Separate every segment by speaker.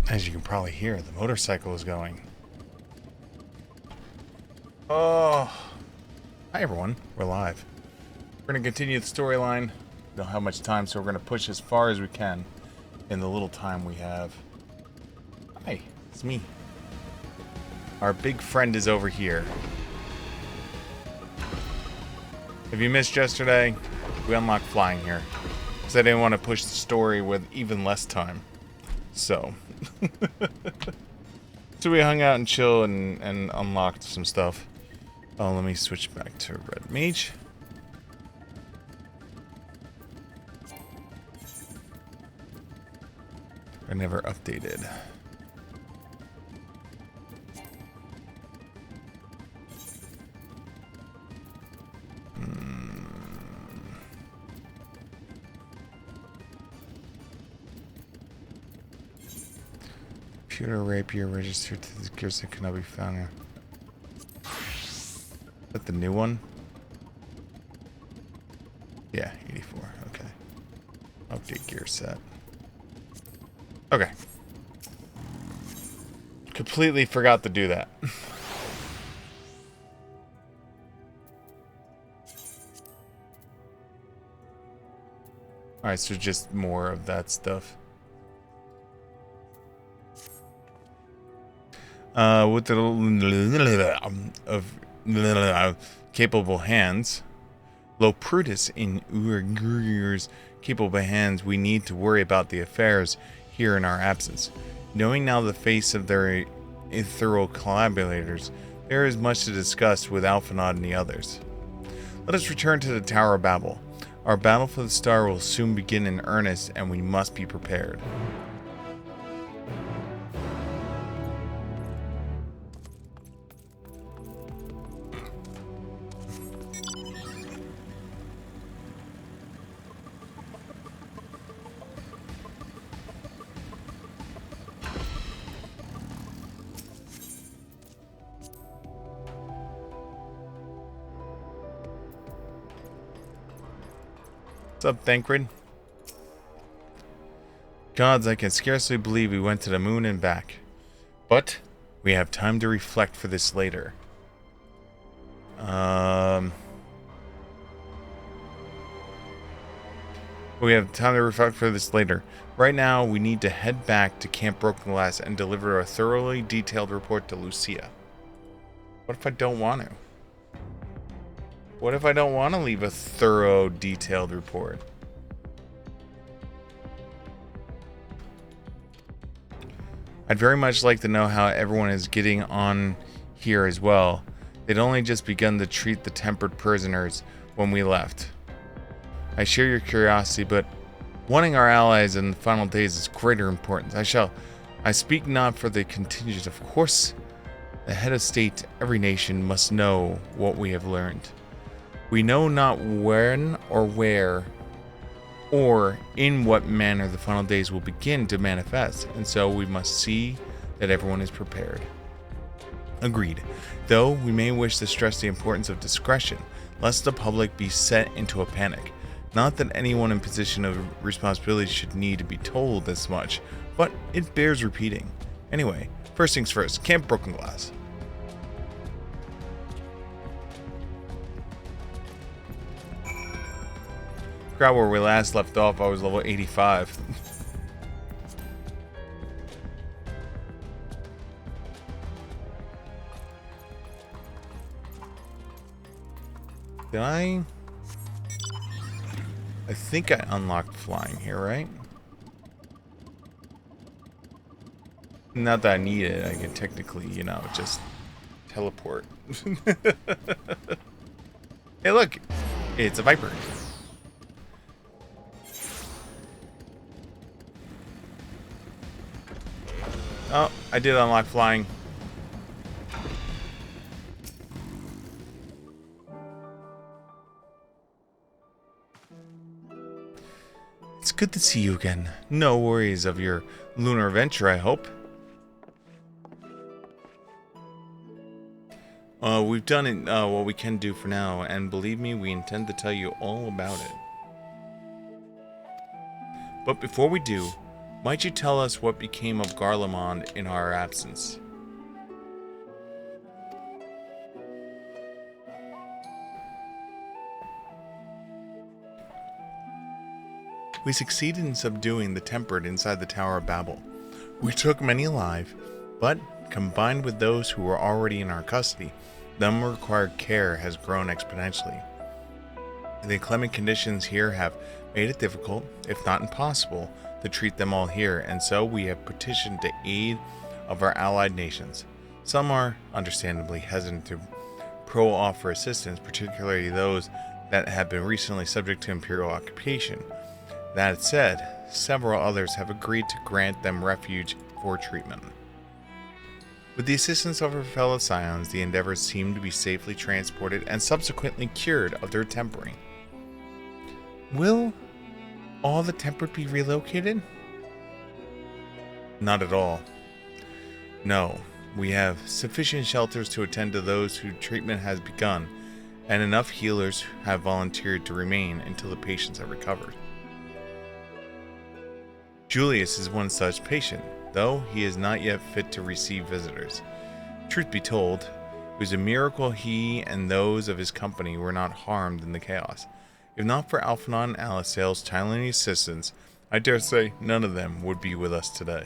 Speaker 1: As you can probably hear, the motorcycle is going. Oh. Hi everyone, we're live. We're going to continue the storyline. We don't have much time, so we're going to push as far as we can in the little time we have. Hi, it's me. Our big friend is over here. If you missed yesterday, we unlocked flying here. Because I didn't want to push the story with even less time. So. So we hung out and chill and unlocked some stuff. Oh, let me switch back to Red Mage. I never updated. Computer rapier registered to the gears that cannot be found here. Is that the new one? Yeah, 84. Okay. Update gear set. Okay. Completely forgot to do that. Alright, so just more of that stuff. With the capable hands, Loprudus in Urgur's capable hands, we need to worry about the affairs here in our absence. Knowing now the face of their ethereal collaborators, there is much to discuss with Alphanod and the others. Let us return to the Tower of Babel. Our battle for the star will soon begin in earnest, and we must be prepared. What's up, Thancred? Gods, I can scarcely believe we went to the moon and back. But we have time to reflect for this later. We have time to reflect for this later. Right now, we need to head back to Camp Broken Glass and deliver a thoroughly detailed report to Lucia. What if I don't want to? What if I don't want to leave a thorough, detailed report? I'd very much like to know how everyone is getting on here as well. They'd only just begun to treat the tempered prisoners when we left. I share your curiosity, but wanting our allies in the final days is greater importance. I speak not for the contingent, of course. The head of state, every nation, must know what we have learned. We know not when or where or in what manner the final days will begin to manifest, and so we must see that everyone is prepared. Agreed, though we may wish to stress the importance of discretion, lest the public be set into a panic. Not that anyone in position of responsibility should need to be told this much, but it bears repeating. Anyway, first things first, Camp Broken Glass. Forgot where we last left off. I was level 85. Did I think I unlocked flying here, right? Not that I need it. I can technically, you know, just teleport. Hey, look! It's a Viper. Oh, I did unlock flying. It's good to see you again. No worries of your lunar adventure, I hope. We've done it, what we can do for now, and believe me, we intend to tell you all about it. But before we do, Might you tell us what became of Garlemald in our absence? We succeeded in subduing the tempered inside the Tower of Babel. We took many alive, but, combined with those who were already in our custody, the unrequired care has grown exponentially. The inclement conditions here have made it difficult, if not impossible, to treat them all here, and so we have petitioned the aid of our allied nations. Some are, understandably, hesitant to offer assistance, particularly those that have been recently subject to imperial occupation. That said, several others have agreed to grant them refuge for treatment. With the assistance of our fellow scions, the endeavors seem to be safely transported and subsequently cured of their tempering. Will all the tempered be relocated? Not at all. No, we have sufficient shelters to attend to those whose treatment has begun, and enough healers have volunteered to remain until the patients have recovered. Julius is one such patient, though he is not yet fit to receive visitors. Truth be told, it was a miracle he and those of his company were not harmed in the chaos. If not for Alphinaud and Alisale's timely assistance, I dare say none of them would be with us today.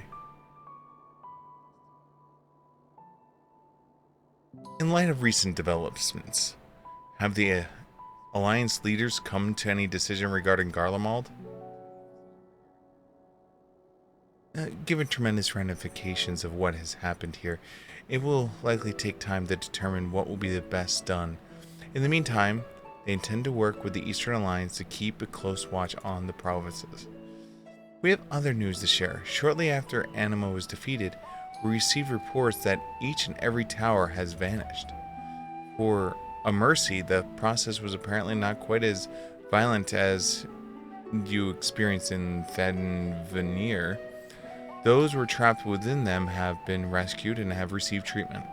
Speaker 1: In light of recent developments, have the Alliance leaders come to any decision regarding Garlemald? Given tremendous ramifications of what has happened here, it will likely take time to determine what will be the best done. In the meantime, they intend to work with the Eastern Alliance to keep a close watch on the provinces. We have other news to share. Shortly after Anima was defeated, we received reports that each and every tower has vanished. For a mercy, the process was apparently not quite as violent as you experienced in Fenvenir. Those who were trapped within them have been rescued and have received treatment.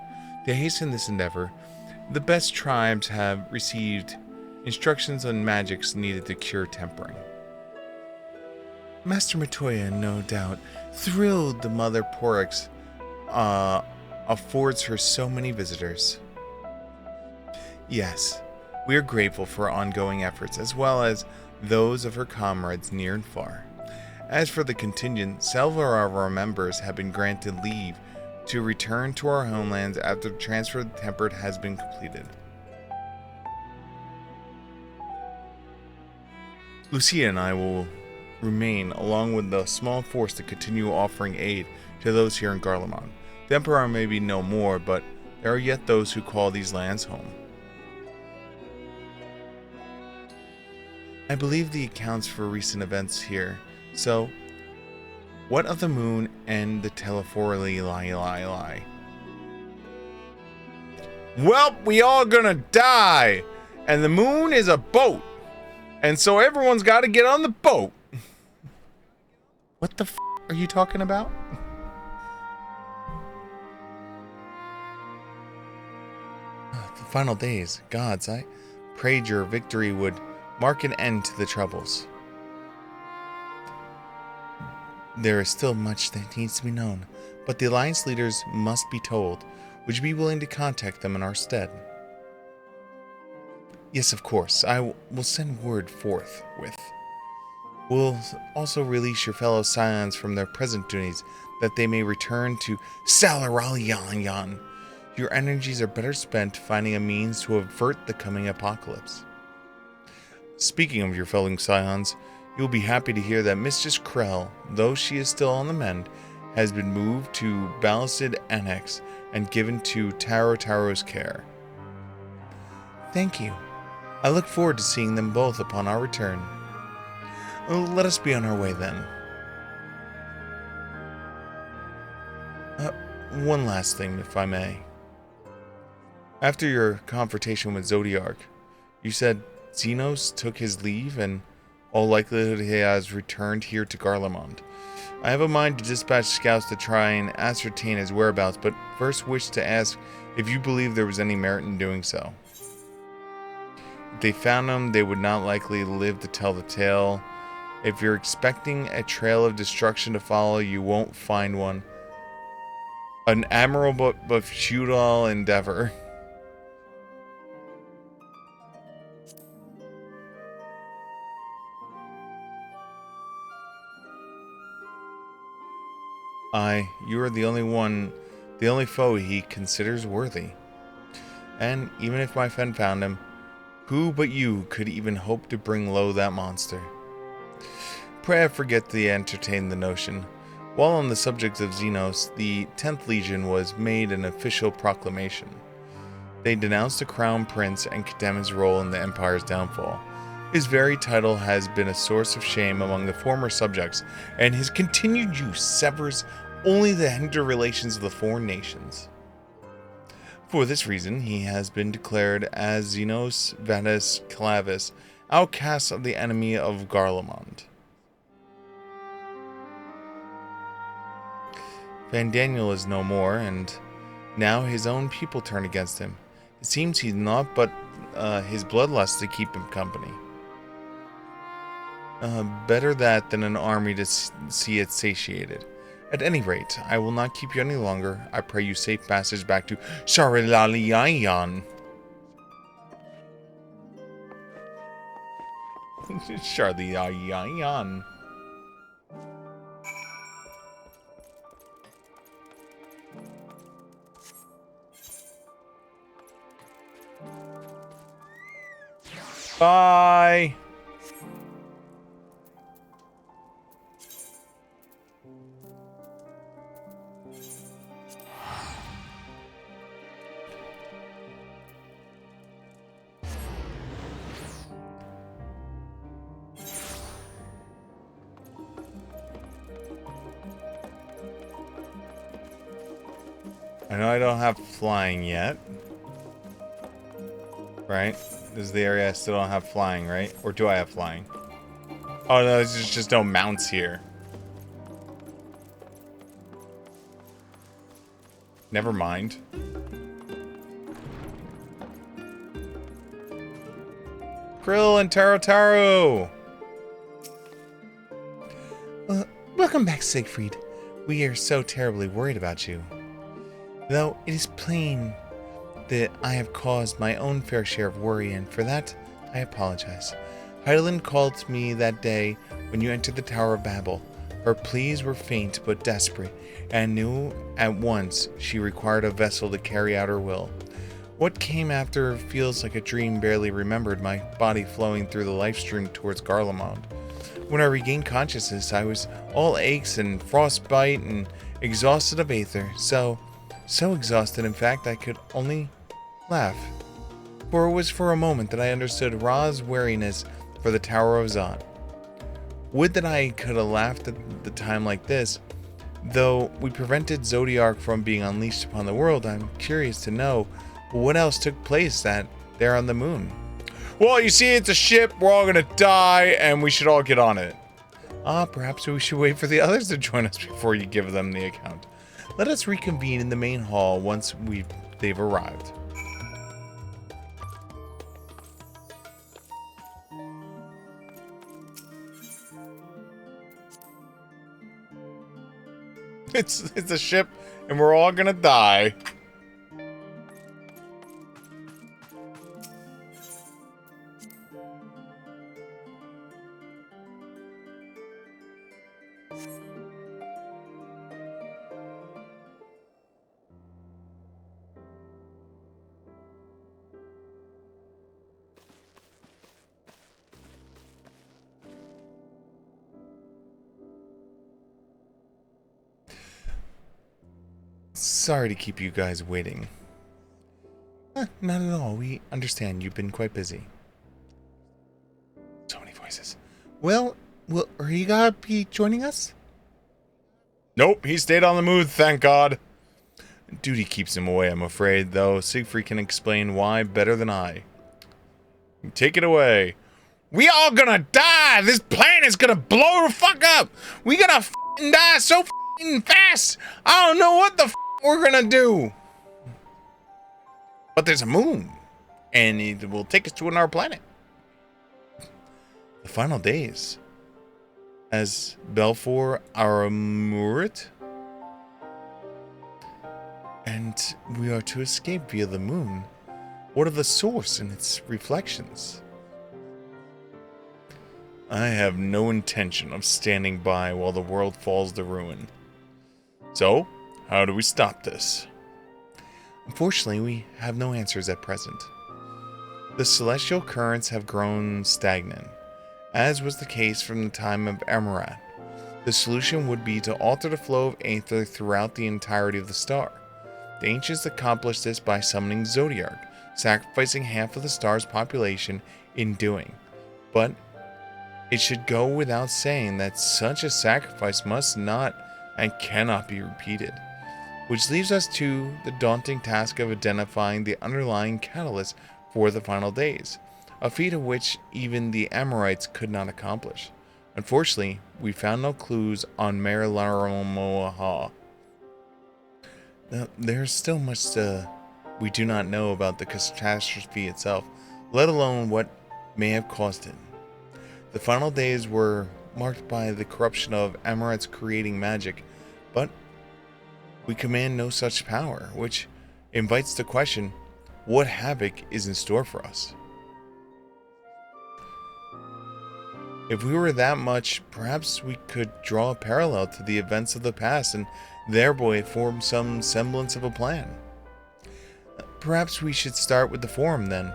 Speaker 1: To hasten this endeavor, the best tribes have received instructions on magics needed to cure tempering. Master Matoya, no doubt, thrilled the Mother Porix affords her so many visitors. Yes, we are grateful for her ongoing efforts, as well as those of her comrades near and far. As for the contingent, several of our members have been granted leave to return to our homelands after the transfer of the tempered has been completed. Lucia and I will remain, along with the small force, to continue offering aid to those here in Garlemald. The Emperor may be no more, but there are yet those who call these lands home. I believe the accounts for recent events here. So, what of the moon and the telephorally lie? Well, we all gonna die, and the moon is a boat, and so everyone's got to get on the boat. What the are you talking about? The final days, gods, I prayed your victory would mark an end to the troubles. There is still much that needs to be known, but the Alliance leaders must be told. Would you be willing to contact them in our stead? Yes, of course. I will send word forthwith. We'll also release your fellow scions from their present duties, that they may return to Salaralian. Your energies are better spent finding a means to avert the coming apocalypse. Speaking of your fellow scions, you will be happy to hear that Mistress Krell, though she is still on the mend, has been moved to Ballasted Annex and given to Taro's care. Thank you. I look forward to seeing them both upon our return. Let us be on our way then. One last thing, if I may. After your confrontation with Zodiark, you said Xenos took his leave and all likelihood he has returned here to Garlemald. I have a mind to dispatch scouts to try and ascertain his whereabouts, but first wish to ask if you believe there was any merit in doing so. If they found him, they would not likely live to tell the tale. If you're expecting a trail of destruction to follow, you won't find one. An admirable but futile endeavor. You are the only foe he considers worthy. And even if my friend found him, who but you could even hope to bring low that monster? Pray I forget to entertain the notion. While on the subject of Xenos, the 10th Legion was made an official proclamation. They denounced the Crown Prince and condemned his role in the Empire's downfall. His very title has been a source of shame among the former subjects, and his continued use severs only the interrelations of the foreign nations. For this reason, he has been declared as Xenos Vatus Clavis, outcast of the enemy of Garlemald. Van Daniel is no more, and now his own people turn against him. It seems he's not but his bloodlust to keep him company. Better that than an army to see it satiated. At any rate, I will not keep you any longer. I pray you safe passage back to Sharilaliyan. Sharilaliyan. Bye. I know I don't have flying yet. Right? This is the area I still don't have flying, right? Or do I have flying? Oh no, there's just no mounts here. Never mind. Krill and Taro Taro! Welcome back, Siegfried. We are so terribly worried about you. Though it is plain that I have caused my own fair share of worry, and for that, I apologize. Hydaelyn called to me that day when you entered the Tower of Babel. Her pleas were faint but desperate, and knew at once she required a vessel to carry out her will. What came after feels like a dream barely remembered, my body flowing through the life stream towards Garlemald. When I regained consciousness, I was all aches and frostbite and exhausted of aether, so exhausted, in fact, I could only laugh. For it was for a moment that I understood Ra's wariness for the Tower of Zot. Would that I could have laughed at the time like this. Though we prevented Zodiark from being unleashed upon the world, I'm curious to know what else took place there on the moon. Well, you see, it's a ship, we're all gonna die, and we should all get on it. Perhaps we should wait for the others to join us before you give them the account. Let us reconvene in the main hall once they've arrived. It's a ship, and we're all gonna die. Sorry to keep you guys waiting. Not at all. We understand you've been quite busy. So many voices. Well, are you gonna be joining us? Nope, he stayed on the move, thank God. Duty keeps him away, I'm afraid, though Siegfried can explain why better than I. Take it away. We all gonna die! This planet's gonna blow the fuck up! We gonna f***ing die so f***ing fast! I don't know what the f*** we're gonna do! But there's a moon, and it will take us to another planet. The final days. as Belfor Aramurit, and we are to escape via the moon. What of the source and its reflections? I have no intention of standing by while the world falls to ruin. So, how do we stop this? Unfortunately, we have no answers at present. The celestial currents have grown stagnant, as was the case from the time of Amarat. The solution would be to alter the flow of aether throughout the entirety of the star. The ancients accomplished this by summoning Zodiark, sacrificing half of the star's population in doing. But it should go without saying that such a sacrifice must not and cannot be repeated. Which leaves us to the daunting task of identifying the underlying catalyst for the final days, a feat of which even the Amorites could not accomplish. Unfortunately, we found no clues on Mare Laramoaha. Now, there's still much we do not know about the catastrophe itself, let alone what may have caused it. The final days were marked by the corruption of Amorites creating magic, but we command no such power, which invites the question, what havoc is in store for us? If we were that much, perhaps we could draw a parallel to the events of the past and thereby form some semblance of a plan. Perhaps we should start with the forum then.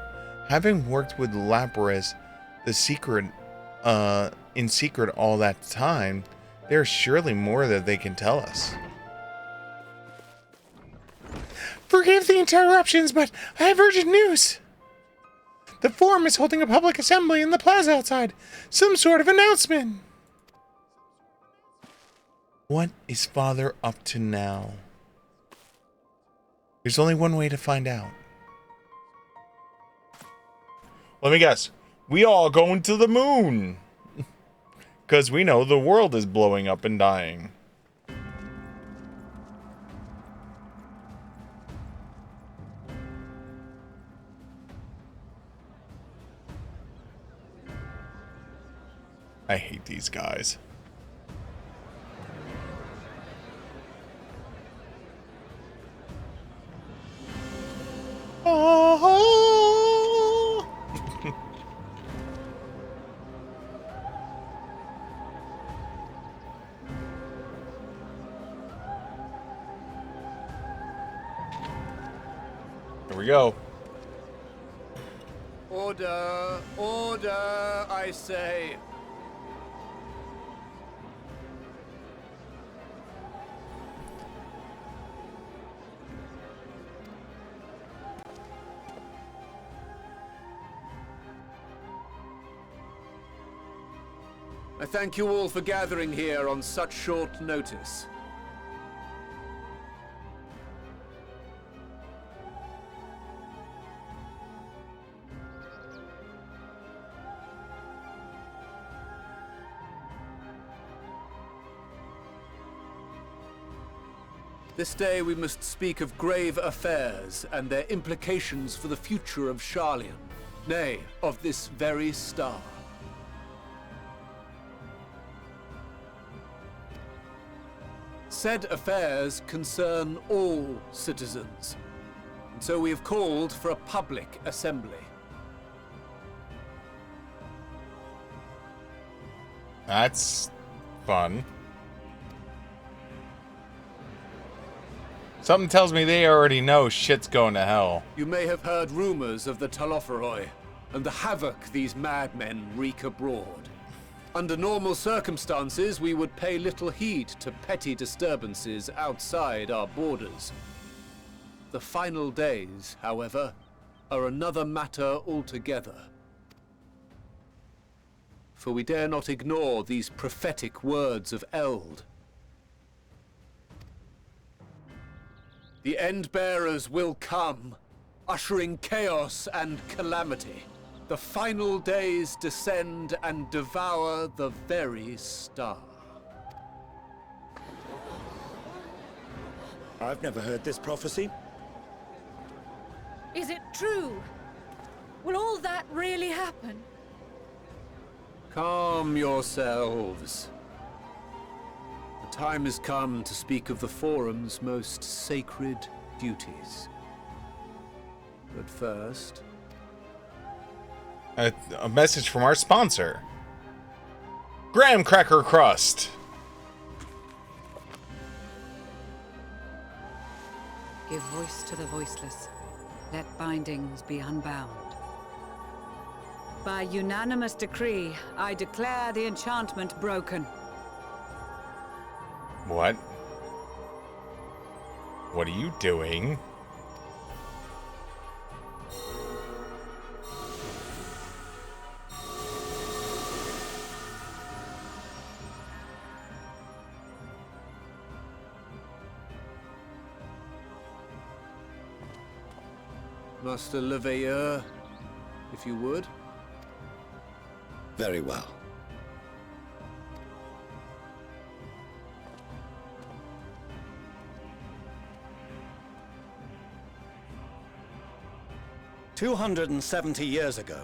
Speaker 1: Having worked with Lapras in secret all that time, there's surely more that they can tell us. Forgive the interruptions, but I have urgent news. The forum is holding a public assembly in the plaza outside. Some sort of announcement. What is Father up to now? There's only one way to find out. Let me guess. We all going to the moon. Because we know the world is blowing up and dying. I hate these guys. Oh. Here we go.
Speaker 2: Order, order, I say. I thank you all for gathering here on such short notice. This day we must speak of grave affairs and their implications for the future of Sharlayan, nay, of this very star. Said affairs concern all citizens, and so we have called for a public assembly.
Speaker 1: That's fun. Something tells me they already know shit's going to hell.
Speaker 2: You may have heard rumors of the Talopheroi and the havoc these madmen wreak abroad. Under normal circumstances, we would pay little heed to petty disturbances outside our borders. The final days, however, are another matter altogether. For we dare not ignore these prophetic words of Eld. The End-Bearers will come, ushering chaos and calamity. The final days descend and devour the very star.
Speaker 3: I've never heard this prophecy.
Speaker 4: Is it true? Will all that really happen?
Speaker 2: Calm yourselves. time has come to speak of the Forum's most sacred duties. But first...
Speaker 1: A message from our sponsor, Graham Cracker Crust.
Speaker 5: Give voice to the voiceless. Let bindings be unbound. By unanimous decree, I declare the enchantment broken.
Speaker 1: What? What are you doing?
Speaker 2: Master Le Veilleur, if you would.
Speaker 3: Very well. "270 years ago,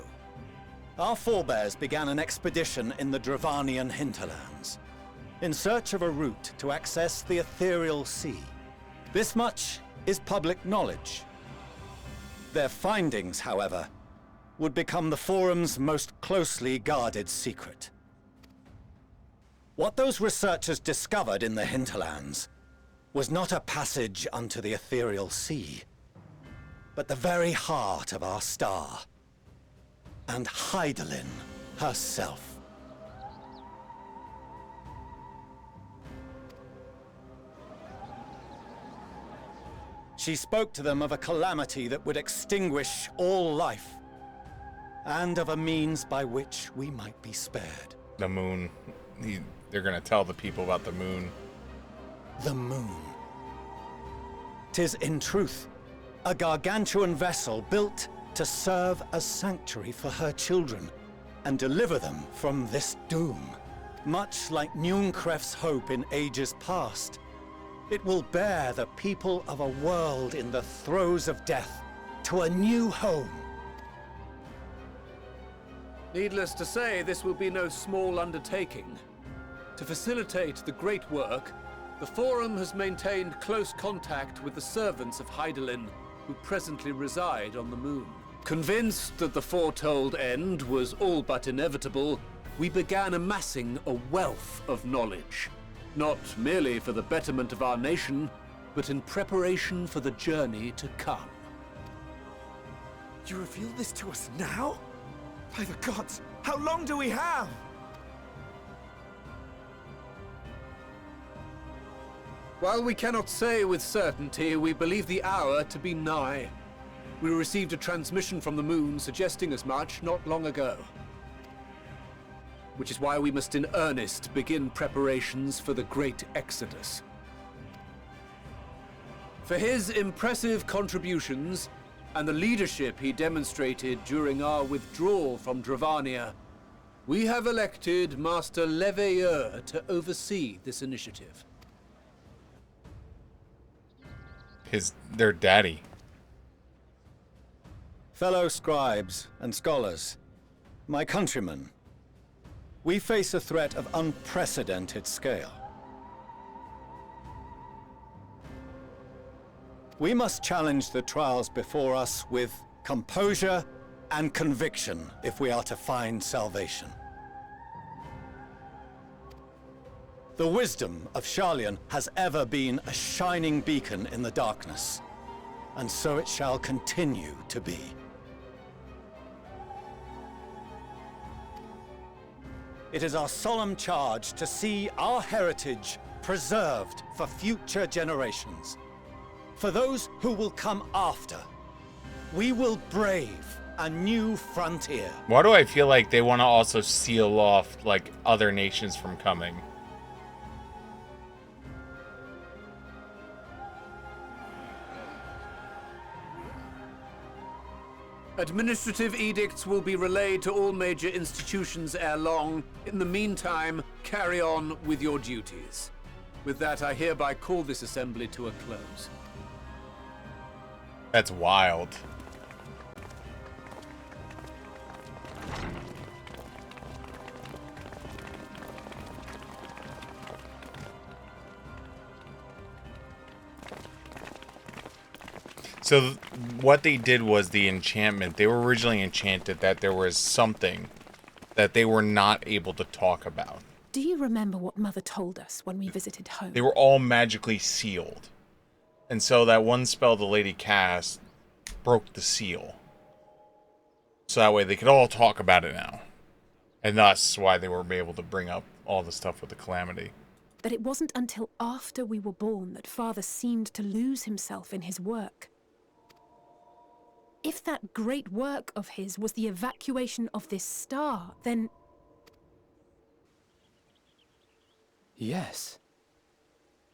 Speaker 3: our forebears began an expedition in the Dravanian hinterlands, in search of a route to access the ethereal sea. This much is public knowledge. Their findings, however, would become the Forum's most closely guarded secret. What those researchers discovered in the hinterlands was not a passage unto the ethereal sea, but the very heart of our star, and Hydaelyn herself. She spoke to them of a calamity that would extinguish all life, and of a means by which we might be spared.
Speaker 1: The moon. They're gonna tell the people about the moon.
Speaker 3: The moon. 'Tis in truth a gargantuan vessel built to serve as sanctuary for her children and deliver them from this doom. Much like Nunkref's hope in ages past, it will bear the people of a world in the throes of death to a new home.
Speaker 2: Needless to say, this will be no small undertaking. To facilitate the great work, the Forum has maintained close contact with the servants of Hydaelyn, who presently reside on the moon. Convinced that the foretold end was all but inevitable, we began amassing a wealth of knowledge. Not merely for the betterment of our nation, but in preparation for the journey to come.
Speaker 6: You reveal this to us now? By the gods, how long do we have?
Speaker 2: While we cannot say with certainty, we believe the hour to be nigh. We received a transmission from the moon suggesting as much not long ago. Which is why we must in earnest begin preparations for the great exodus. For his impressive contributions and the leadership he demonstrated during our withdrawal from Dravania, we have elected Master Le Veilleur to oversee this initiative.
Speaker 1: Their daddy.
Speaker 3: Fellow scribes and scholars, my countrymen, we face a threat of unprecedented scale. We must challenge the trials before us with composure and conviction if we are to find salvation. The wisdom of Sharlayan has ever been a shining beacon in the darkness, and so it shall continue to be. It is our solemn charge to see our heritage preserved for future generations. For those who will come after, we will brave a new frontier.
Speaker 1: Why do I feel like they want to also seal off, like, other nations from coming?
Speaker 2: Administrative edicts will be relayed to all major institutions ere long. In the meantime, carry on with your duties. With that, I hereby call this assembly to a close.
Speaker 1: That's wild. So what they did was the enchantment. They were originally enchanted that there was something that they were not able to talk about.
Speaker 4: Do you remember what Mother told us when we visited home?
Speaker 1: They were all magically sealed. And so that one spell the lady cast broke the seal. So that way they could all talk about it now. And that's why they were able to bring up all the stuff with the calamity.
Speaker 4: That it wasn't until after we were born that Father seemed to lose himself in his work. If that great work of his was the evacuation of this star, then...
Speaker 7: Yes.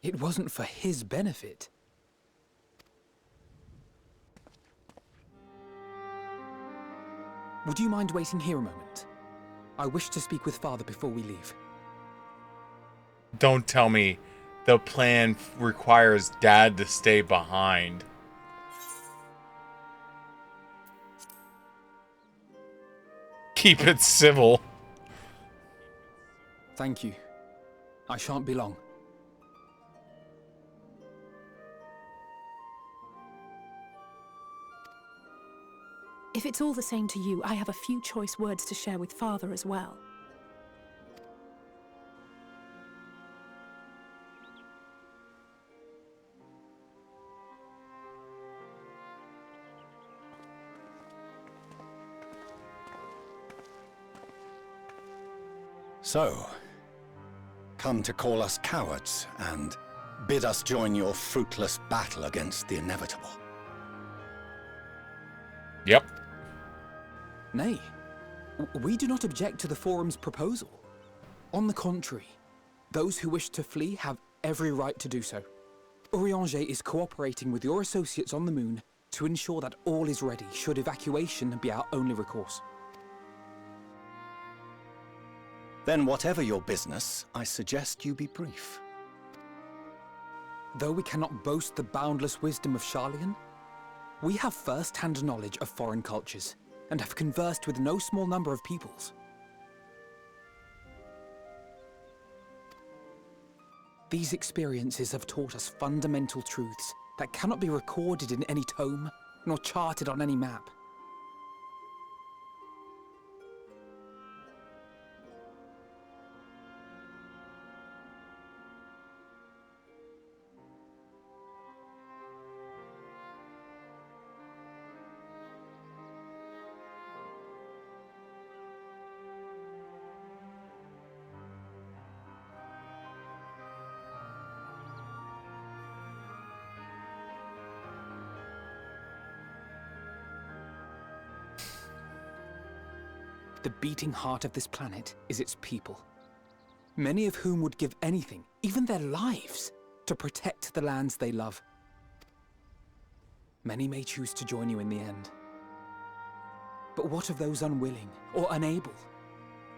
Speaker 7: It wasn't for his benefit. Would you mind waiting here a moment? I wish to speak with Father before we leave.
Speaker 1: Don't tell me the plan requires Dad to stay behind. Keep it civil.
Speaker 7: Thank you. I shan't be long.
Speaker 4: If it's all the same to you, I have a few choice words to share with Father as well.
Speaker 3: So, come to call us cowards and bid us join your fruitless battle against the inevitable.
Speaker 1: Yep.
Speaker 7: Nay, we do not object to the Forum's proposal. On the contrary, those who wish to flee have every right to do so. Urianger is cooperating with your associates on the moon to ensure that all is ready should evacuation be our only recourse.
Speaker 3: Then whatever your business, I suggest you be brief.
Speaker 7: Though we cannot boast the boundless wisdom of Charlian, we have first-hand knowledge of foreign cultures, and have conversed with no small number of peoples. These experiences have taught us fundamental truths that cannot be recorded in any tome, nor charted on any map. The beating heart of this planet is its people, many of whom would give anything, even their lives, to protect the lands they love. Many may choose to join you in the end. But what of those unwilling or unable,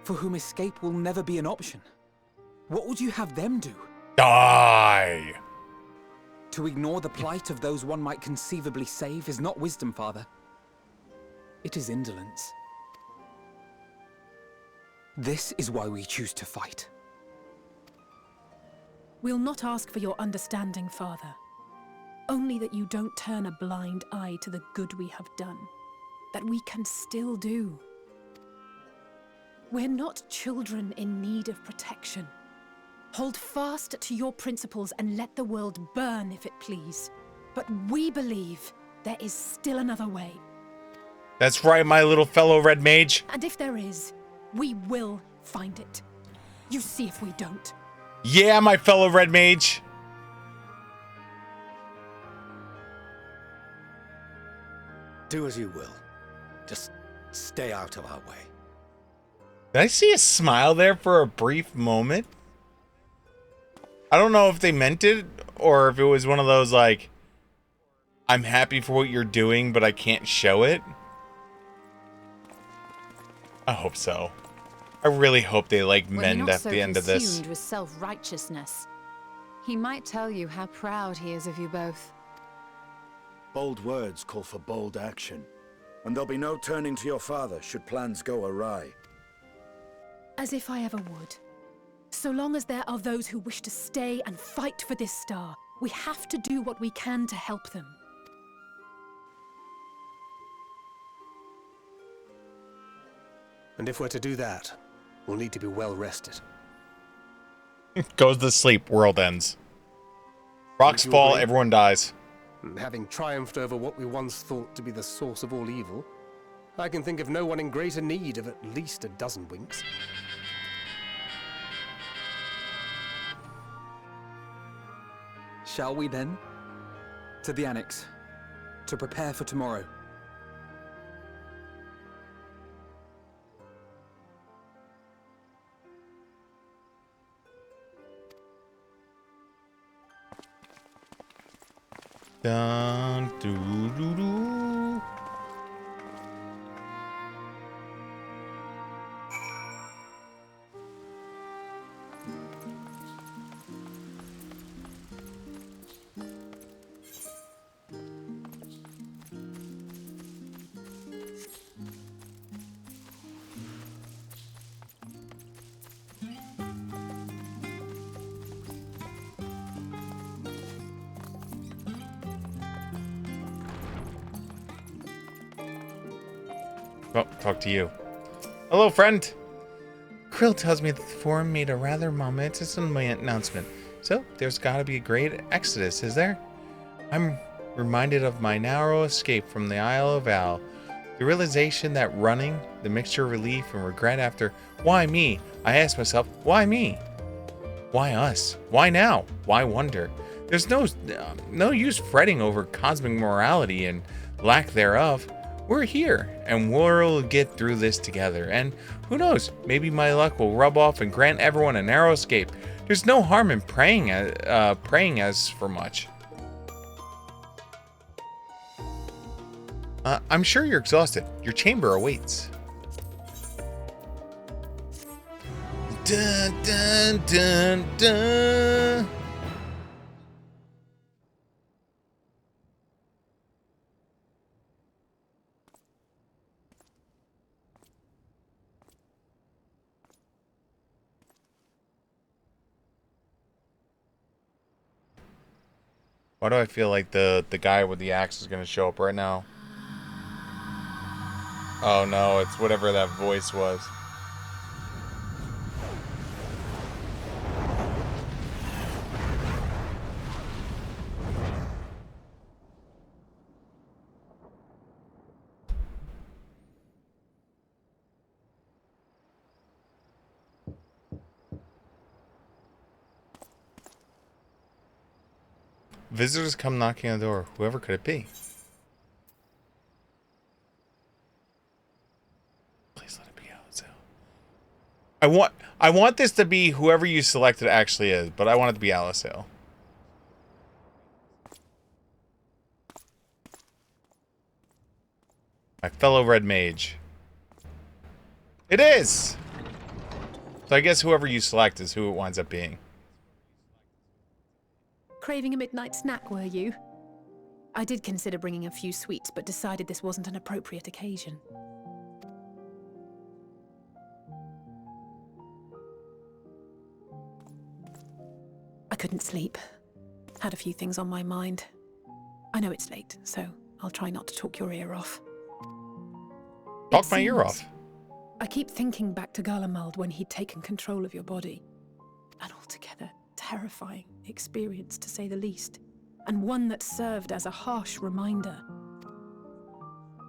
Speaker 7: for whom escape will never be an option? What would you have them do?
Speaker 1: Die!
Speaker 7: To ignore the plight of those one might conceivably save is not wisdom, Father. It is indolence. This is why we choose to fight.
Speaker 4: We'll not ask for your understanding, Father. Only that you don't turn a blind eye to the good we have done. That we can still do. We're not children in need of protection. Hold fast to your principles and let the world burn if it please. But we believe there is still another way.
Speaker 1: That's right, my little fellow red mage.
Speaker 4: And if there is, we will find it. You see if we don't.
Speaker 1: Yeah, my fellow red mage.
Speaker 3: Do as you will. Just stay out of our way.
Speaker 1: Did I see a smile there for a brief moment? I don't know if they meant it or if it was one of those like, I'm happy for what you're doing, but I can't show it. I hope so. I really hope they like mend at the end of this.
Speaker 5: Consumed with self-righteousness. He might tell you how proud he is of you both.
Speaker 6: Bold words call for bold action. And there'll be no turning to your father should plans go awry.
Speaker 4: As if I ever would. So long as there are those who wish to stay and fight for this star, we have to do what we can to help them.
Speaker 8: And if we're to do that, we'll need to be well rested.
Speaker 1: Goes to sleep, world ends. Rocks
Speaker 8: Would you
Speaker 1: fall,
Speaker 8: agree?
Speaker 1: everyone dies.
Speaker 8: And having triumphed over what we once thought to be the source of all evil, I can think of no one in greater need of at least a dozen winks.
Speaker 7: Shall we then? To the Annex. To prepare for tomorrow.
Speaker 1: Dun, doo, doo, doo. Oh, talk to you. Hello, friend. Krill tells me that the forum made a rather momentous announcement. So, there's gotta be a great exodus, is there? I'm reminded of my narrow escape from the Isle of Al. The realization that running, the mixture of relief and regret after, why me? I asked myself, why me? Why us? Why now? Why wonder? There's no use fretting over cosmic morality and lack thereof. We're here, and we'll get through this together. And who knows, maybe my luck will rub off and grant everyone a narrow escape. There's no harm in praying as for much. I'm sure you're exhausted. Your chamber awaits. Dun, dun, dun, dun. Why do I feel like the guy with the axe is gonna show up right now? Oh no, it's whatever that voice was. Visitors come knocking on the door. Whoever could it be? Please let it be Alisail. I want this to be whoever you selected actually is, but I want it to be Alisail. My fellow red mage. It is! So I guess whoever you select is who it winds up being.
Speaker 4: Craving a midnight snack, were you? I did consider bringing a few sweets, but decided this wasn't an appropriate occasion. I couldn't sleep. Had a few things on my mind. I know it's late, so I'll try not to talk your ear off.
Speaker 1: Talk my ear off.
Speaker 4: I keep thinking back to Garlemald when he'd taken control of your body. An altogether terrifying experience, to say the least. And one that served as a harsh reminder.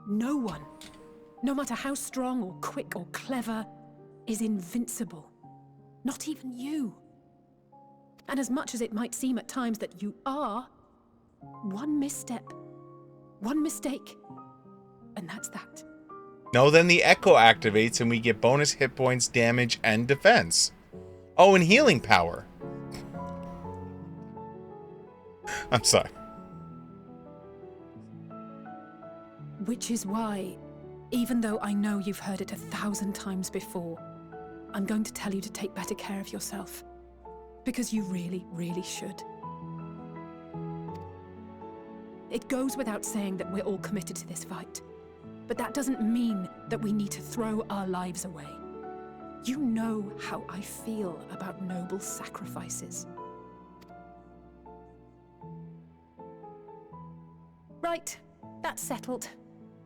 Speaker 4: No one, no matter how strong or quick or clever, is invincible. Not even you. And as much as it might seem at times that you are, one misstep, one mistake, and that's that.
Speaker 1: No, then the echo activates and we get bonus hit points, damage, and defense. Oh, and healing power. I'm sorry.
Speaker 4: Which is why, even though I know you've heard it 1,000 times before, I'm going to tell you to take better care of yourself. Because you really, really should. It goes without saying that we're all committed to this fight. But that doesn't mean that we need to throw our lives away. You know how I feel about noble sacrifices. Right, that's settled.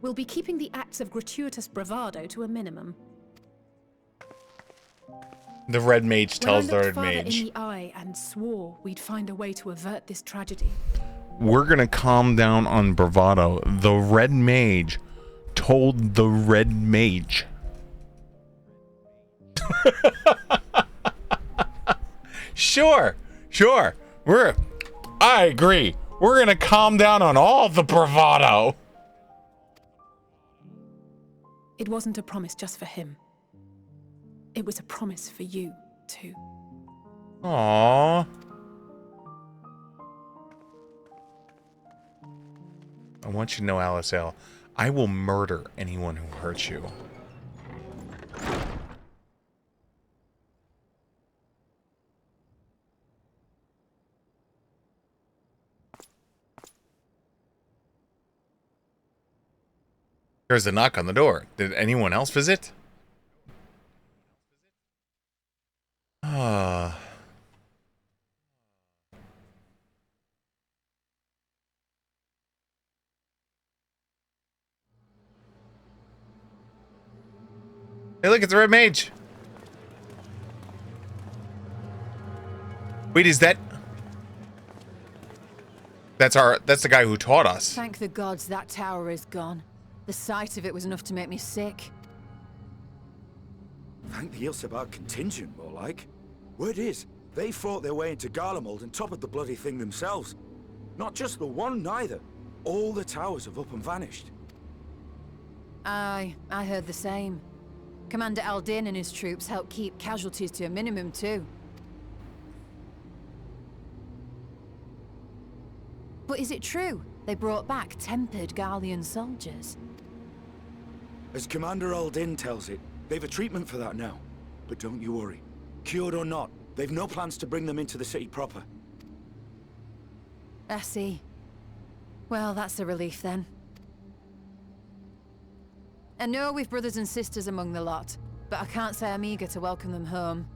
Speaker 4: We'll be keeping the acts of gratuitous bravado to a minimum.
Speaker 1: The red mage tells the
Speaker 4: when I
Speaker 1: red
Speaker 4: looked father
Speaker 1: mage.
Speaker 4: in the eye and swore we'd find a way to avert this tragedy.
Speaker 1: We're gonna calm down on bravado. The red mage told the red mage. Sure. I agree. We're gonna calm down on all the bravado.
Speaker 4: It wasn't a promise just for him. It was a promise for you, too.
Speaker 1: Aww. I want you to know, Alicel, I will murder anyone who hurts you. There's a knock on the door. Did anyone else visit? Ah. Hey, look, it's the red mage. Wait, is that... That's the guy who taught us.
Speaker 9: Thank the gods that tower is gone. The sight of it was enough to make me sick.
Speaker 6: Thank the Ilsebar contingent, more like. Word is, they fought their way into Garlemald and toppled the bloody thing themselves. Not just the one, neither. All the towers have up and vanished.
Speaker 9: Aye, I heard the same. Commander Aldin and his troops helped keep casualties to a minimum, too. But is it true they brought back tempered Garlean soldiers?
Speaker 6: As Commander Aldin tells it, they've a treatment for that now. But don't you worry. Cured or not, they've no plans to bring them into the city proper.
Speaker 9: I see. Well, that's a relief then. I know we've brothers and sisters among the lot, but I can't say I'm eager to welcome them home.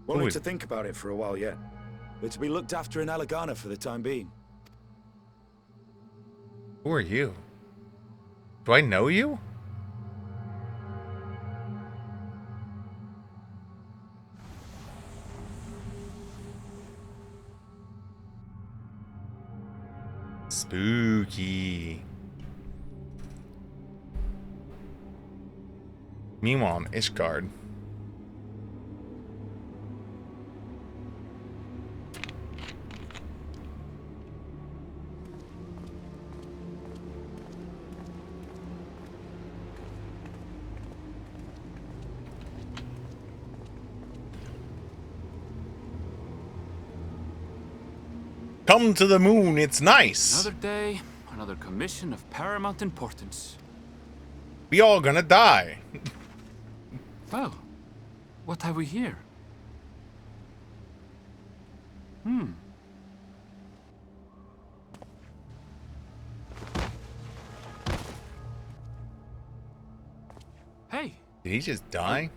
Speaker 6: Wanted to think about it for a while yet. They're to be looked after in Alagana for the time being.
Speaker 1: Who are you? Do I know you? Spooky. Meanwhile, I'm Ishgard. Come to the moon, it's nice.
Speaker 10: Another day, another commission of paramount importance.
Speaker 1: We all gonna die.
Speaker 10: Well, what have we here? Hey.
Speaker 1: Did he just die?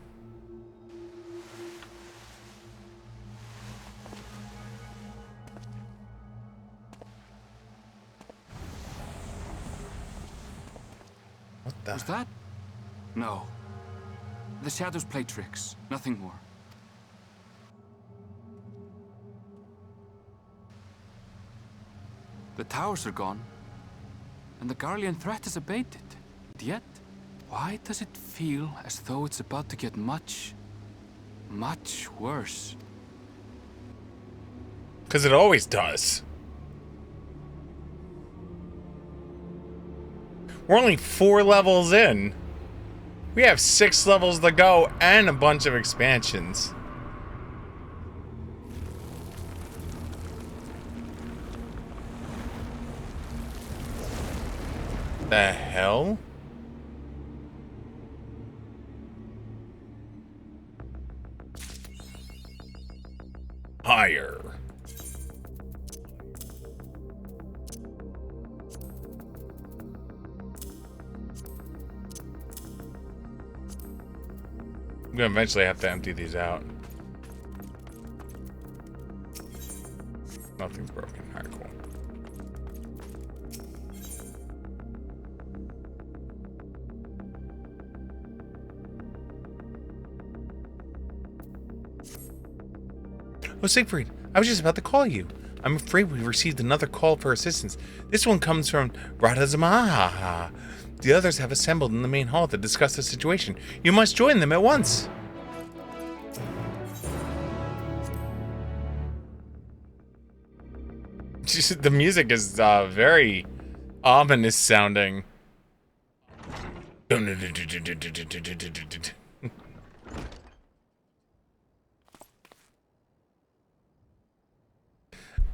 Speaker 1: What the?
Speaker 10: Was that? No. The shadows play tricks, nothing more. The towers are gone, and the Garlean threat is abated. And yet, why does it feel as though it's about to get much, much worse?
Speaker 1: Because it always does. We're only 4 levels in. We have 6 levels to go and a bunch of expansions. The hell? Higher. I'm gonna eventually have to empty these out. Nothing's broken. Alright, cool. Oh, Siegfried, I was just about to call you. I'm afraid we received another call for assistance. This one comes from Radazamaha. The others have assembled in the main hall to discuss the situation. You must join them at once. The music is very ominous sounding.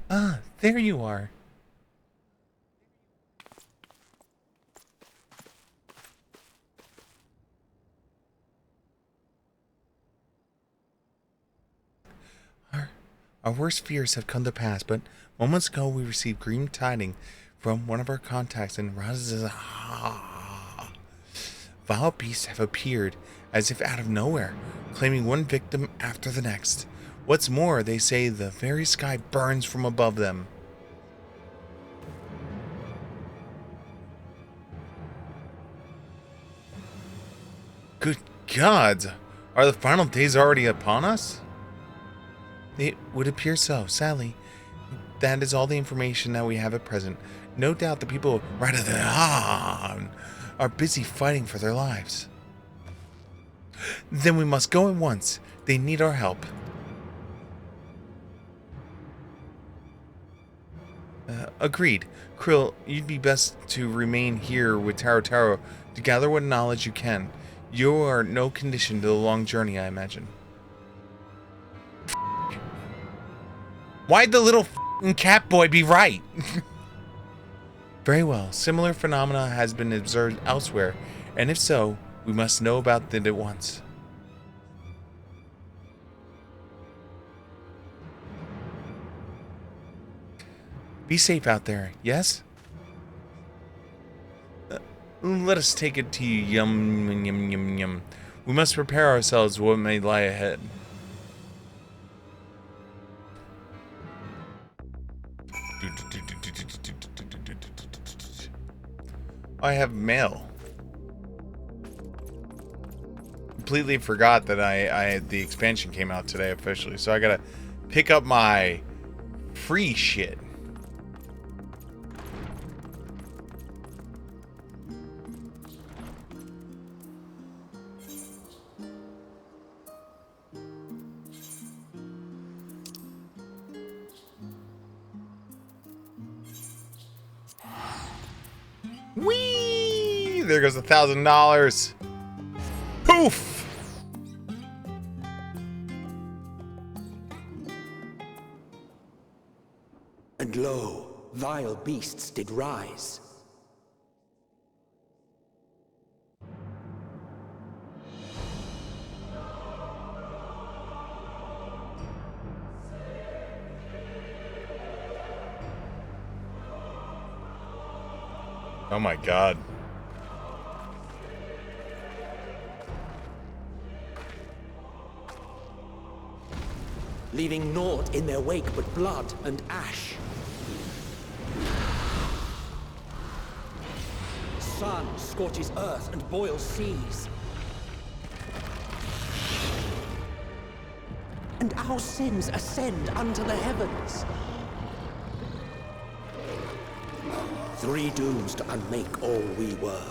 Speaker 1: Ah, there you are. Our worst fears have come to pass, but moments ago we received grim tidings from one of our contacts in Razazah. Vile beasts have appeared as if out of nowhere, claiming one victim after the next. What's more, they say the very sky burns from above them. Good gods! Are the final days already upon us? It would appear so, sadly. That is all the information that we have at present. No doubt the people of Radazah are busy fighting for their lives. Then we must go at once. They need our help. Agreed. Krill, you'd be best to remain here with Taro Taro to gather what knowledge you can. You are no condition to the long journey, I imagine. Why'd the little cat boy be right? Very well. Similar phenomena has been observed elsewhere, and if so, we must know about it at once. Be safe out there, yes? Let us take it to you, yum, yum, yum, yum. We must prepare ourselves for what may lie ahead. I have mail. Completely forgot that the expansion came out today officially, so I gotta pick up my free shit. Whee! There goes $1,000. Poof!
Speaker 3: And lo, vile beasts did rise.
Speaker 1: Oh my god.
Speaker 3: Leaving naught in their wake but blood and ash. Sun scorches earth and boils seas. And our sins ascend unto the heavens. Three dooms to unmake all we were.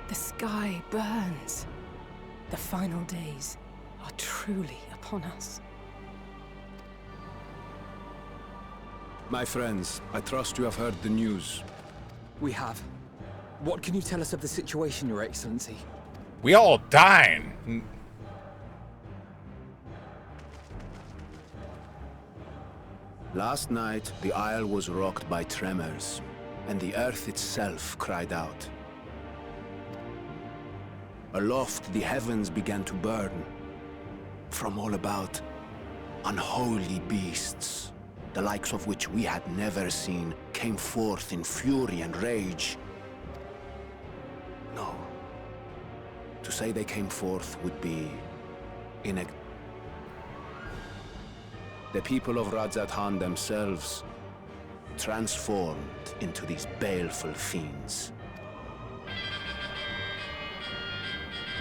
Speaker 4: The sky burns. The final days are truly upon us.
Speaker 2: My friends, I trust you have heard the news.
Speaker 7: We have. What can you tell us of the situation, Your Excellency?
Speaker 1: We all dying.
Speaker 2: Last night, the isle was rocked by tremors, and the earth itself cried out. Aloft, the heavens began to burn. From all about, unholy beasts, the likes of which we had never seen, came forth in fury and rage. No. To say they came forth would be inexact. The people of Radzat Han themselves transformed into these baleful fiends.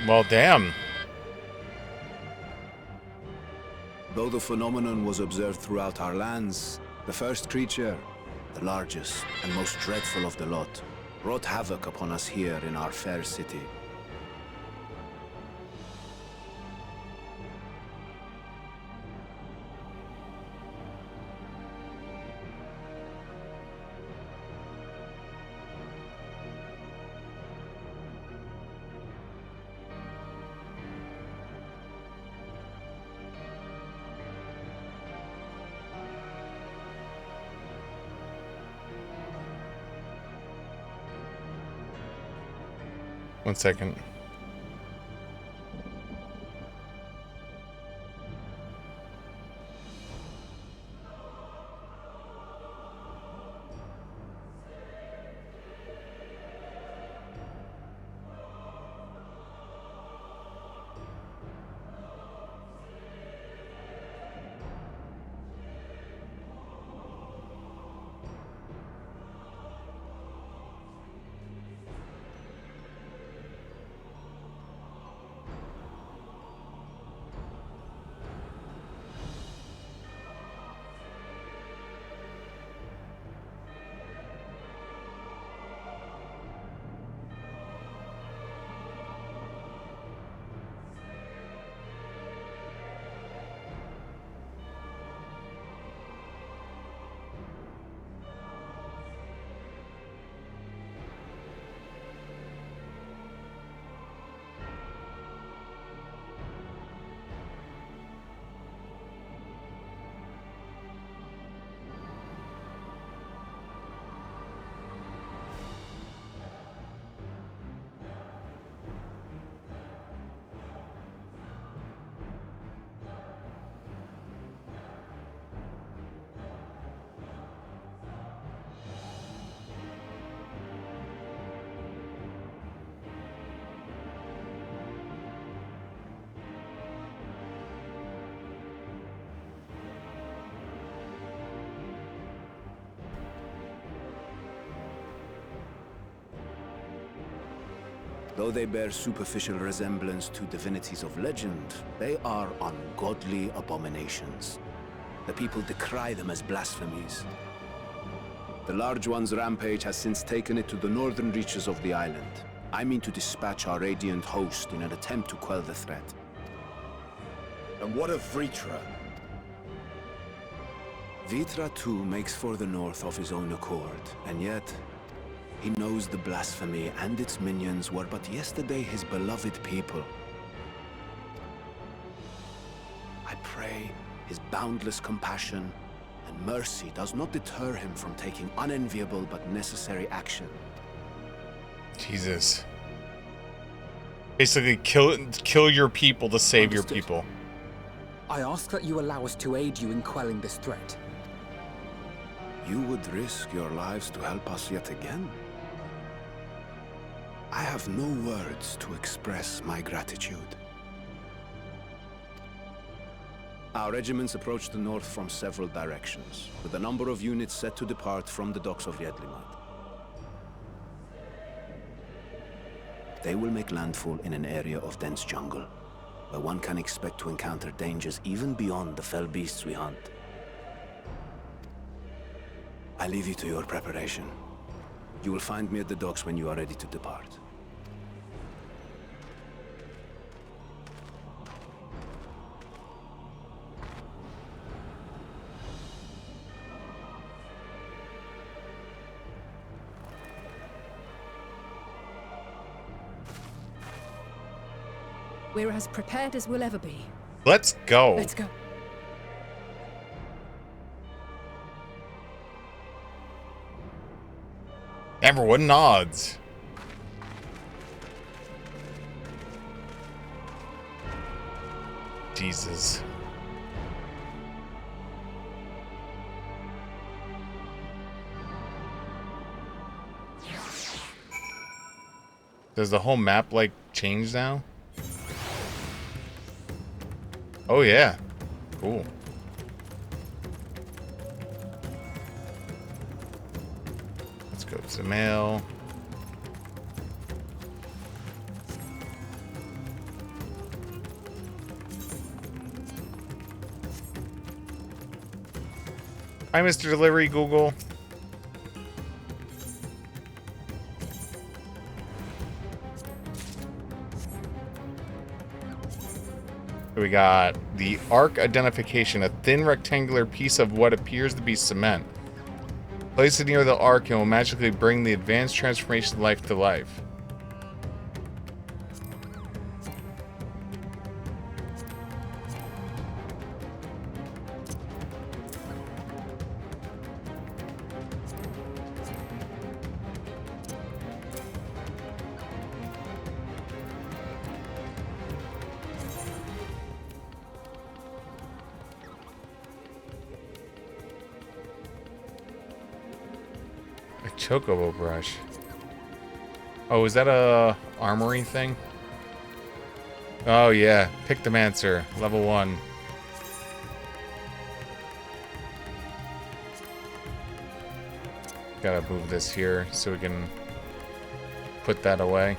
Speaker 1: Well, damn.
Speaker 2: Though the phenomenon was observed throughout our lands, the first creature, the largest and most dreadful of the lot, wrought havoc upon us here in our fair city.
Speaker 1: One second.
Speaker 2: Though they bear superficial resemblance to divinities of legend, they are ungodly abominations. The people decry them as blasphemies. The Large One's rampage has since taken it to the northern reaches of the island. I mean to dispatch our radiant host in an attempt to quell the threat.
Speaker 6: And what of Vritra?
Speaker 2: Vritra too makes for the north of his own accord, and yet he knows the blasphemy and its minions were but yesterday his beloved people. I pray his boundless compassion and mercy does not deter him from taking unenviable but necessary action.
Speaker 1: Jesus. Basically, kill your people to save your people.
Speaker 7: I ask that you allow us to aid you in quelling this threat.
Speaker 2: You would risk your lives to help us yet again? I have no words to express my gratitude. Our regiments approach the north from several directions, with a number of units set to depart from the docks of Jedlimat. They will make landfall in an area of dense jungle, where one can expect to encounter dangers even beyond the fell beasts we hunt. I leave you to your preparation. You will find me at the docks when you are ready to depart.
Speaker 4: We're as prepared as we'll ever be.
Speaker 1: Let's go.
Speaker 4: Let's go.
Speaker 1: Everyone nods. Jesus. Does the whole map like change now? Oh yeah. Cool. go to the mail. Hi, Mr. Delivery Google. We got the arc identification, a thin rectangular piece of what appears to be cement. Place it near the arc and will magically bring the advanced transformation life to life. Chocobo brush. Oh, is that a armory thing? Oh yeah, Pictomancer, level 1. Gotta move this here so we can put that away.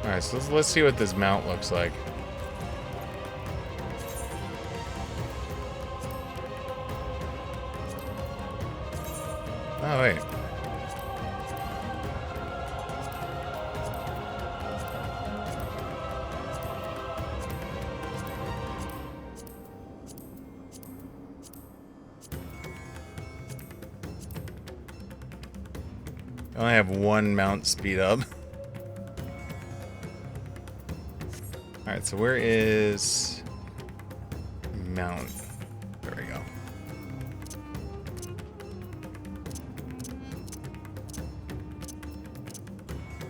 Speaker 1: Alright, so let's see what this mount looks like. Oh, wait. I only have one mount speed up. Alright, so where is mount? There we go.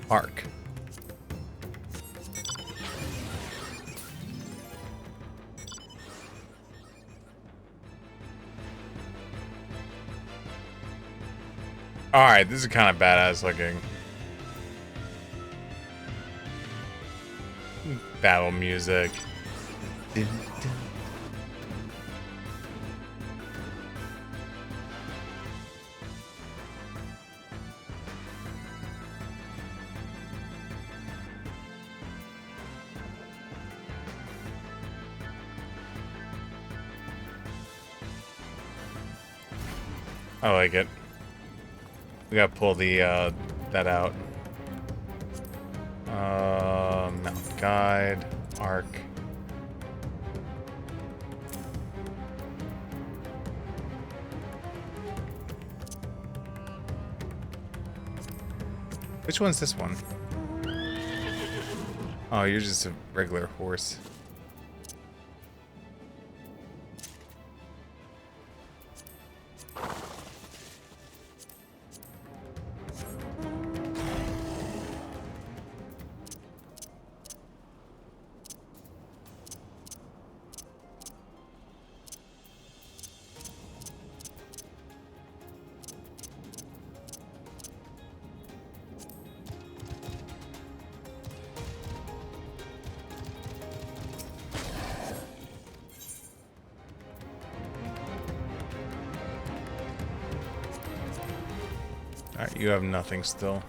Speaker 1: Arc. Alright, this is kind of badass looking. Battle music. Dun, dun. I like it. We gotta pull the that out. Mount guide, arc. Which one's this one? Oh, you're just a regular horse. Alright, you have nothing still.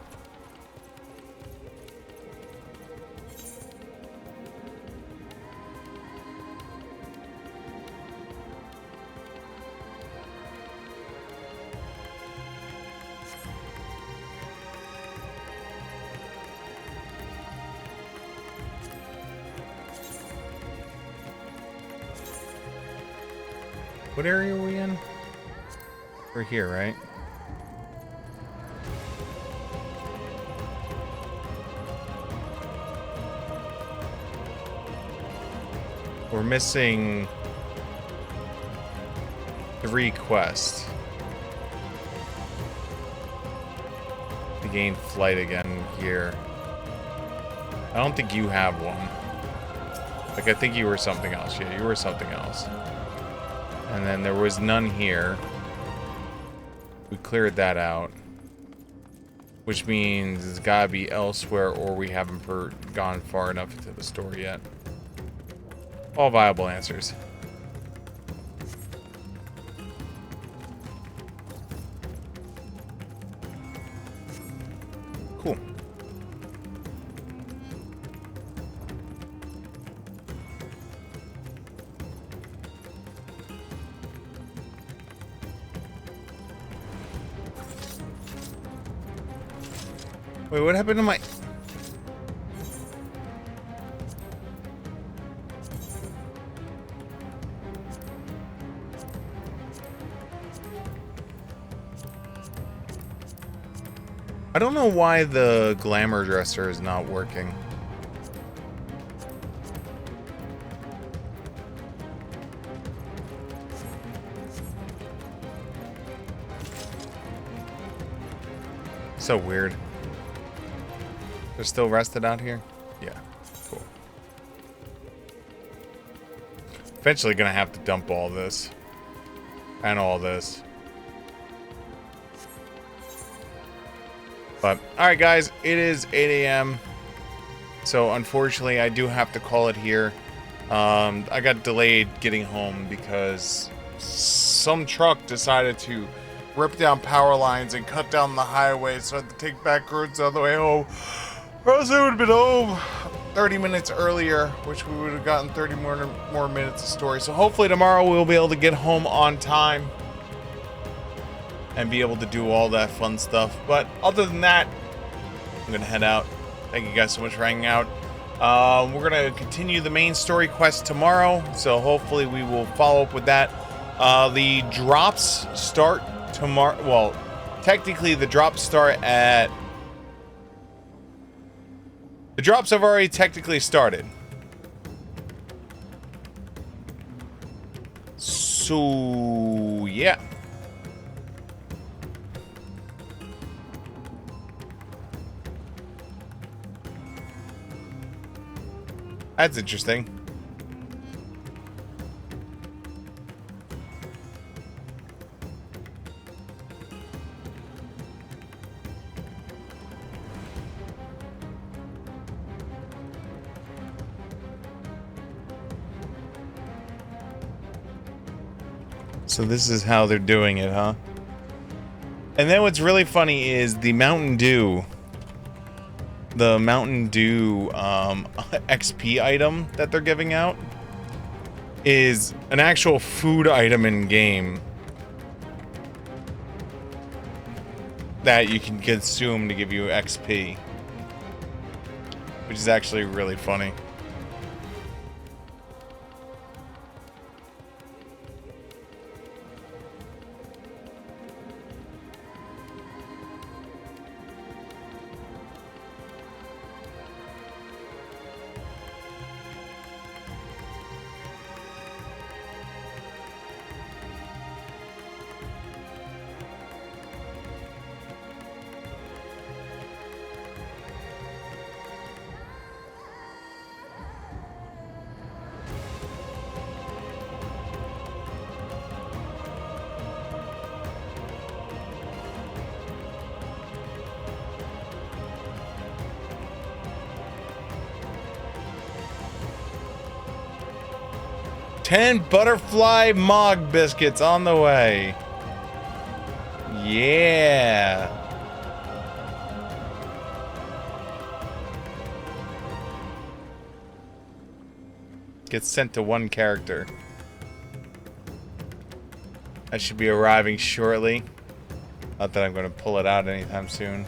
Speaker 1: What area are we in? We're here, right? We're missing 3 quests to gain flight again here. I don't think you have one. Like, I think you were something else. Yeah, you were something else. And then there was none here. We cleared that out. which means it's gotta be elsewhere, or we haven't gone far enough into the story yet. All viable answers. Cool. Wait, what happened to my... I don't know why the glamour dresser is not working. So weird. They're still rested out here? Yeah, cool. Eventually gonna have to dump all this. And all this. But, alright guys, it is 8 a.m. So, unfortunately, I do have to call it here. I got delayed getting home because some truck decided to rip down power lines and cut down the highway, so I had to take back roads all the way home. Or else I would have been home 30 minutes earlier, which we would have gotten 30 more minutes of story. So, hopefully tomorrow we'll be able to get home on time and be able to do all that fun stuff. But other than that, I'm gonna head out. Thank you guys so much for hanging out. We're gonna continue the main story quest tomorrow, so hopefully we will follow up with that. The drops start tomorrow. Well, technically the drops start at... The drops have already technically started. So, yeah. That's interesting. So this is how they're doing it, huh? And then what's really funny is the Mountain Dew. The Mountain Dew XP item that they're giving out is an actual food item in game that you can consume to give you XP, which is actually really funny. Ten butterfly mog biscuits on the way. Yeah. Gets sent to one character. That should be arriving shortly. Not that I'm going to pull it out anytime soon.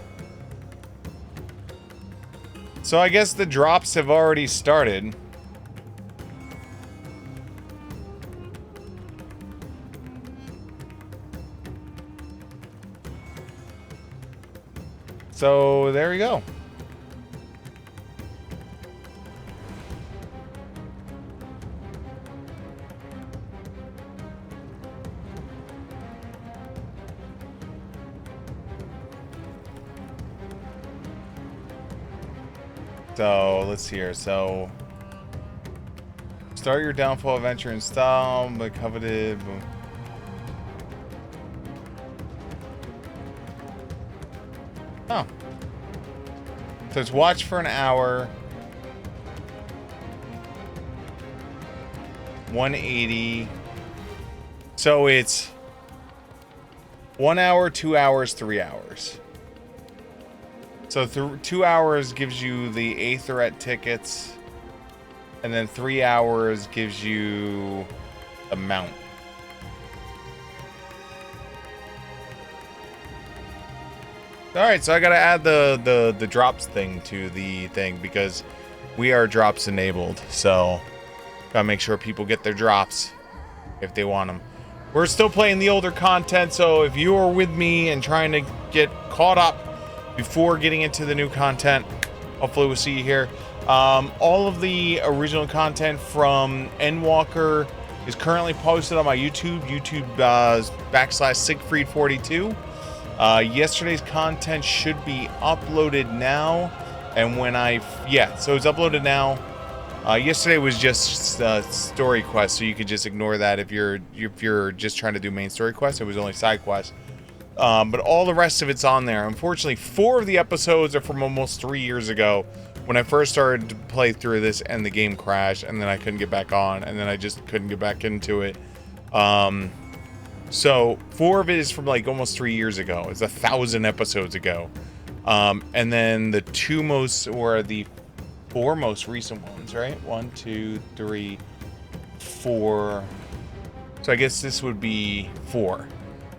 Speaker 1: So I guess the drops have already started. So there we go. So let's see here. So start your downfall adventure in style, the coveted. Oh. So it's watch for an hour. 180. So it's 1 hour, 2 hours, 3 hours. So 2 hours gives you the Aetherette tickets. And then 3 hours gives you the mount. Alright, so I gotta add the drops thing to the thing because we are drops enabled. So gotta make sure people get their drops if they want them. We're still playing the older content, so if you are with me and trying to get caught up before getting into the new content, hopefully we'll see you here. All of the original content from Endwalker is currently posted on my YouTube, /Siegfried42. Yesterday's content should be uploaded now, and when so it's uploaded now. Yesterday was just story quest, so you could just ignore that if you're just trying to do main story quests. It was only side quests, but all the rest of it's on there. Unfortunately, 4 of the episodes are from almost 3 years ago when I first started to play through this, and the game crashed, and then I couldn't get back on, and then I just couldn't get back into it. So 4 of it is from like almost 3 years ago. It's 1,000 episodes ago. And then the 4 most recent ones, right? 1, 2, 3, 4. So I guess this would be 4.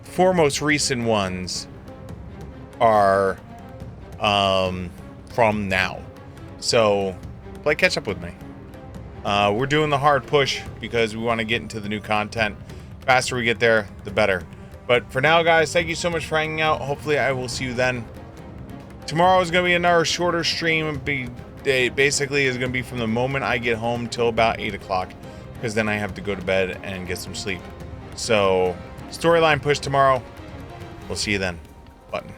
Speaker 1: 4 most recent ones are from now. So play catch up with me. We're doing the hard push because we want to get into the new content. Faster we get there, the better. But for now, guys, thank you so much for hanging out. Hopefully I will see you then. Tomorrow is going to be another shorter stream. Basically is going to be from the moment I get home till about 8 o'clock, because then I have to go to bed and get some sleep. So storyline push tomorrow. We'll see you then. Button.